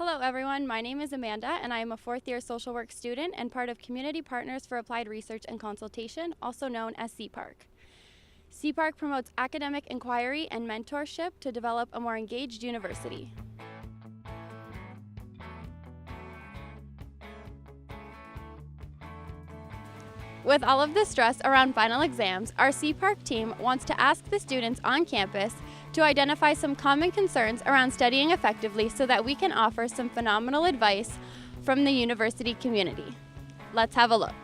Hello everyone, my name is Amanda and I am a fourth-year social work student and part of Community Partners for Applied Research and Consultation, also known as CPARC. CPARC promotes academic inquiry and mentorship to develop a more engaged university. With all of the stress around final exams, our CPARC team wants to ask the students on campus to identify some common concerns around studying effectively so that we can offer some phenomenal advice from the university community. Let's have a look.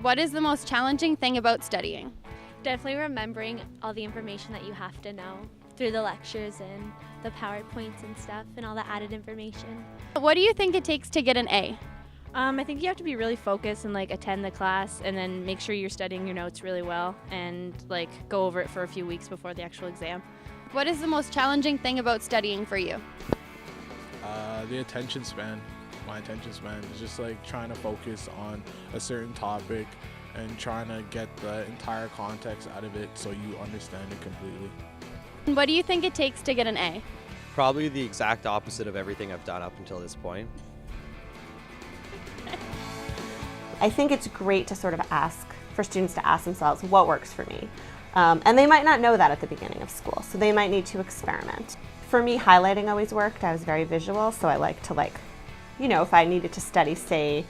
What is the most challenging thing about studying? Definitely remembering all the information that you have to know through the lectures and the PowerPoints and stuff and all the added information. What do you think it takes to get an A? I think you have to be really focused and attend the class and then make sure you're studying your notes really well and go over it for a few weeks before the actual exam. What is the most challenging thing about studying for you? The attention span. My attention span is just trying to focus on a certain topic and trying to get the entire context out of it so you understand it completely. What do you think it takes to get an A? Probably the exact opposite of everything I've done up until this point. I think it's great to for students to ask themselves what works for me. And they might not know that at the beginning of school, so they might need to experiment. For me, highlighting always worked. I was very visual, so I like to if I needed to study, say,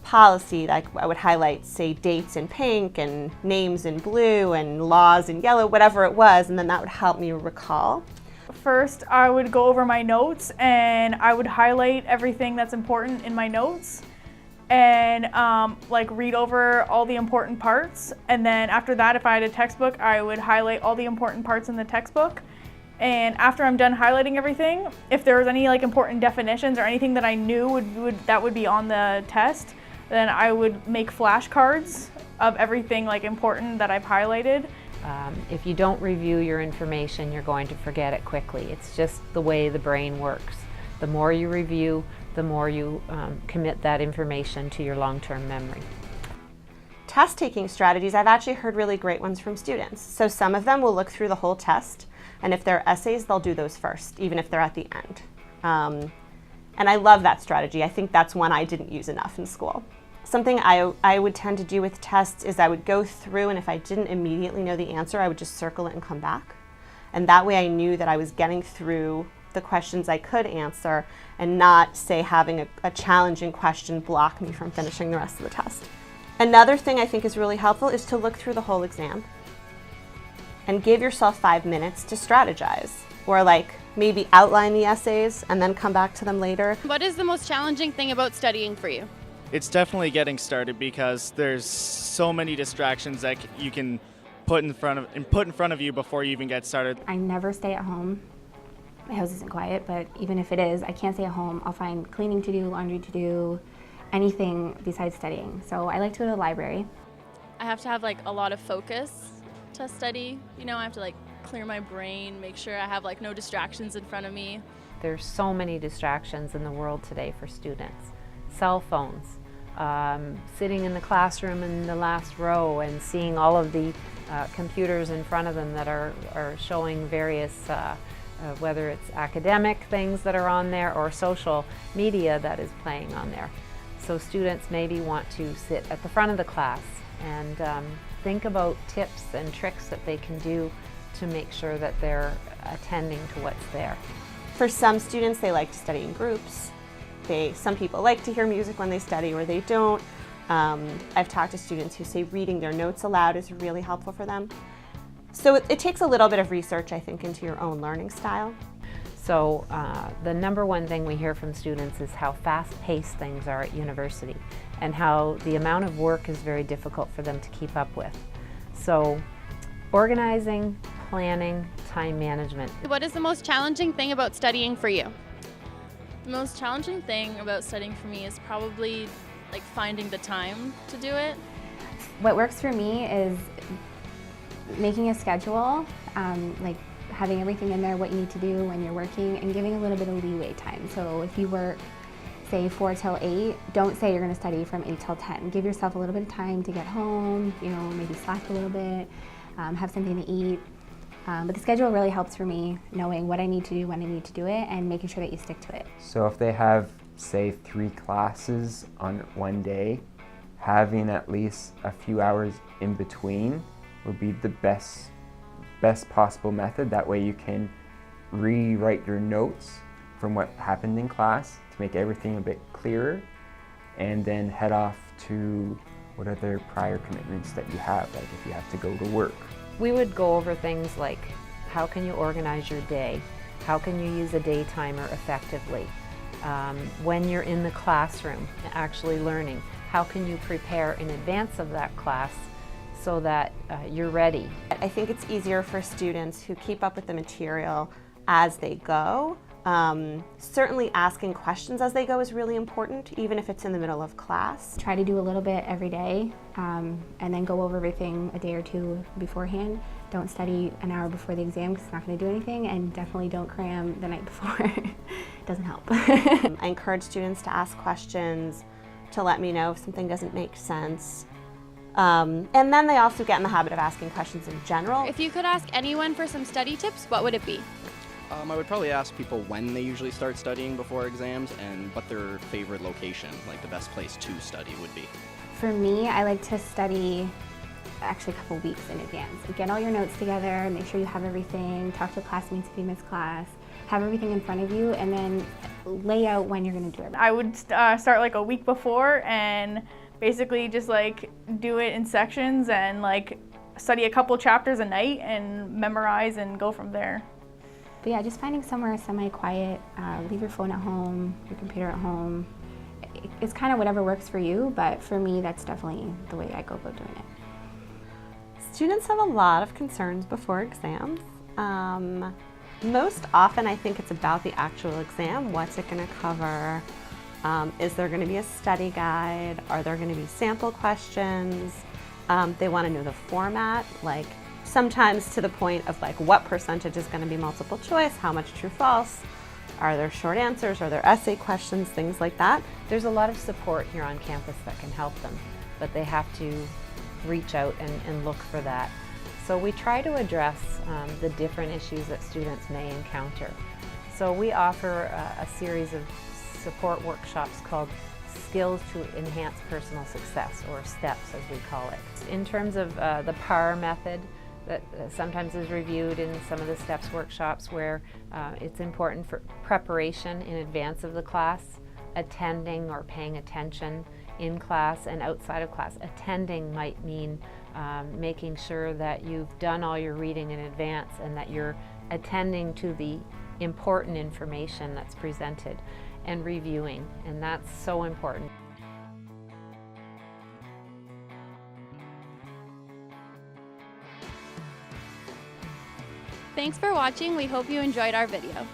policy, I would highlight, say, dates in pink and names in blue and laws in yellow, whatever it was, and then that would help me recall. First, I would go over my notes and I would highlight everything that's important in my notes and read over all the important parts. And then after that, if I had a textbook, I would highlight all the important parts in the textbook. And after I'm done highlighting everything, if there was any important definitions or anything that I knew that would be on the test, then I would make flashcards of everything important that I've highlighted. If you don't review your information, you're going to forget it quickly. It's just the way the brain works. The more you review, the more you commit that information to your long-term memory. Test-taking strategies, I've actually heard really great ones from students. So some of them will look through the whole test, and if they're essays, they'll do those first, even if they're at the end. And I love that strategy. I think that's one I didn't use enough in school. Something I would tend to do with tests is I would go through, and if I didn't immediately know the answer, I would just circle it and come back. And that way I knew that I was getting through the questions I could answer and not, say, having a challenging question block me from finishing the rest of the test. Another thing I think is really helpful is to look through the whole exam and give yourself 5 minutes to strategize, or maybe outline the essays and then come back to them later. What is the most challenging thing about studying for you? It's definitely getting started because there's so many distractions that you can put in front of you before you even get started. I never stay at home. My house isn't quiet, but even if it is, I can't stay at home. I'll find cleaning to do, laundry to do, anything besides studying. So I like to go to the library. I have to have a lot of focus to study. I have to clear my brain, make sure I have no distractions in front of me. There's so many distractions in the world today for students. Cell phones, sitting in the classroom in the last row and seeing all of the computers in front of them that are showing various whether it's academic things that are on there or social media that is playing on there. So students maybe want to sit at the front of the class and think about tips and tricks that they can do to make sure that they're attending to what's there. For some students, they like to study in groups. Some people like to hear music when they study, or they don't. I've talked to students who say reading their notes aloud is really helpful for them. So it takes a little bit of research, I think, into your own learning style. So the number one thing we hear from students is how fast-paced things are at university and how the amount of work is very difficult for them to keep up with. So organizing, planning, time management. What is the most challenging thing about studying for you? The most challenging thing about studying for me is probably finding the time to do it. What works for me is making a schedule, having everything in there, what you need to do when you're working, and giving a little bit of leeway time. So if you work, say, 4 till 8, don't say you're going to study from 8 till 10. Give yourself a little bit of time to get home, maybe slack a little bit, have something to eat, But the schedule really helps for me, knowing what I need to do, when I need to do it, and making sure that you stick to it. So if they have, say, 3 classes on one day, having at least a few hours in between would be the best possible method. That way you can rewrite your notes from what happened in class to make everything a bit clearer, and then head off to what other prior commitments that you have, like if you have to go to work. We would go over things like, how can you organize your day? How can you use a day timer effectively? When you're in the classroom actually learning, how can you prepare in advance of that class so that you're ready? I think it's easier for students who keep up with the material as they go. Certainly asking questions as they go is really important, even if it's in the middle of class. Try to do a little bit every day, and then go over everything a day or two beforehand. Don't study an hour before the exam because it's not going to do anything, and definitely don't cram the night before. It doesn't help. I encourage students to ask questions, to let me know if something doesn't make sense. And then they also get in the habit of asking questions in general. If you could ask anyone for some study tips, what would it be? I would probably ask people when they usually start studying before exams and what their favorite location, like the best place to study would be. For me, I like to study actually a couple weeks in advance. Get all your notes together, make sure you have everything, talk to classmates if you miss class, have everything in front of you, and then lay out when you're going to do it. I would start like a week before and basically just like do it in sections and like study a couple chapters a night and memorize and go from there. But yeah, just finding somewhere semi-quiet, leave your phone at home, your computer at home. It's kind of whatever works for you, but for me, that's definitely the way I go about doing it. Students have a lot of concerns before exams. Most often I think it's about the actual exam. What's it going to cover? Is there going to be a study guide? Are there going to be sample questions? They want to know the format, like sometimes to the point of like what percentage is going to be multiple choice, how much true false, are there short answers, are there essay questions, things like that. There's a lot of support here on campus that can help them, but they have to reach out and look for that. So we try to address the different issues that students may encounter. So we offer a series of support workshops called Skills to Enhance Personal Success, or STEPS as we call it. In terms of the PAR method, that sometimes is reviewed in some of the STEPS workshops, where it's important for preparation in advance of the class, attending or paying attention in class and outside of class. Attending might mean making sure that you've done all your reading in advance and that you're attending to the important information that's presented, and reviewing, and that's so important. Thanks for watching. We hope you enjoyed our video.